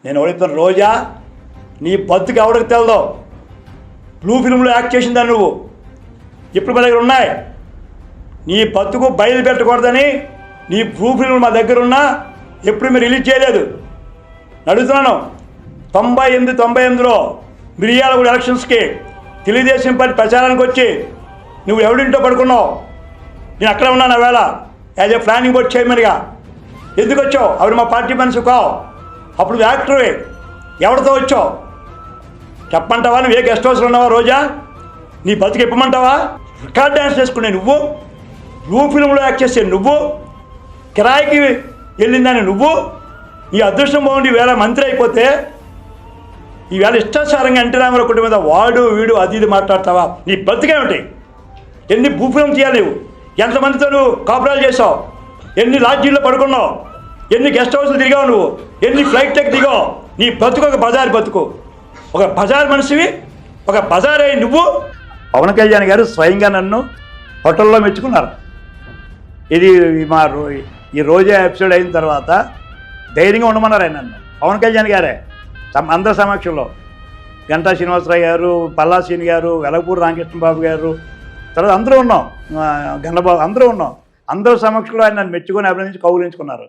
నేను అడుగుతాను, రోజా నీ బతుకు ఎవరికి తెలదో? బ్లూ ఫిల్మ్లో యాక్ట్ చేసిందని నువ్వు ఇప్పుడు మా దగ్గర ఉన్నాయి. నీ బతుకు బయలు పెట్టకూడదని నీ బ్లూ ఫిల్మ్ మా దగ్గర ఉన్నా ఎప్పుడు మీరు రిలీజ్ చేయలేదు. అడుగుతున్నాను, 98లో మిర్యాలగూడ ఎలక్షన్స్కి తెలుగుదేశం పార్టీ ప్రచారానికి వచ్చి నువ్వు ఎవడింటో పడుకున్నావు. నేను అక్కడ ఉన్నాను ఆ వేళ యాజ్ ఏ ప్లానింగ్ బోర్డ్ చైర్మన్గా. ఎందుకు వచ్చావు? అవి మా పార్టీ మనిషి కావు. అప్పుడు యాక్టర్వే, ఎవరితో వచ్చావు చెప్పమంటావా? నువ్వు ఏ గెస్ట్ హౌస్లో ఉన్నావా? రోజా నీ బతుకు ఇప్పమంటావా? రికార్డ్ డ్యాన్స్ చేసుకునే నువ్వు, బ్లూ ఫిల్మ్లో యాక్ట్ చేసే నువ్వు, కిరాయికి వెళ్ళిందని నువ్వు, నీ అదృష్టం బాగుండి ఈవేళ మంత్రి అయిపోతే ఈవేళ ఇష్టాచారంగా ఎన్టీ రామారావు కుటుంబం మీద వాడు వీడు అది ఇది మాట్లాడతావా? నీ బతుకేమిటి? ఎన్ని బ్లూ ఫిల్మ్ తీయాలి నువ్వు? ఎంతమందితో నువ్వు కాపురాలు చేసావు? ఎన్ని లాడ్జీల్లో పడుకున్నావు? ఎన్ని గెస్ట్ హౌస్లు తిరిగావు నువ్వు? ఎన్ని ఫ్లైట్ టెక్ దిగావు? నీ బతుకు ఒక బజార్ బతుకు. ఒక బజార్ మనిషివి, ఒక బజార్ అయి నువ్వు. పవన్ కళ్యాణ్ గారు స్వయంగా నన్ను హోటల్లో మెచ్చుకున్నారు. ఇది ఈ రోజా ఎపిసోడ్ అయిన తర్వాత ధైర్యంగా ఉండమన్నారు ఆయన నన్ను. పవన్ కళ్యాణ్ గారే అందరి సమక్షంలో, గంటా శ్రీనివాసరావు గారు, పల్లా శ్రీని గారు, వెలగపూడి రామకృష్ణ బాబు గారు, తర్వాత అందరూ ఉన్నాం, గండబాబు, అందరూ ఉన్నాం. అందరూ సమక్షంలో ఆయన నన్ను మెచ్చుకొని అభినందించి కౌగులించుకున్నారు.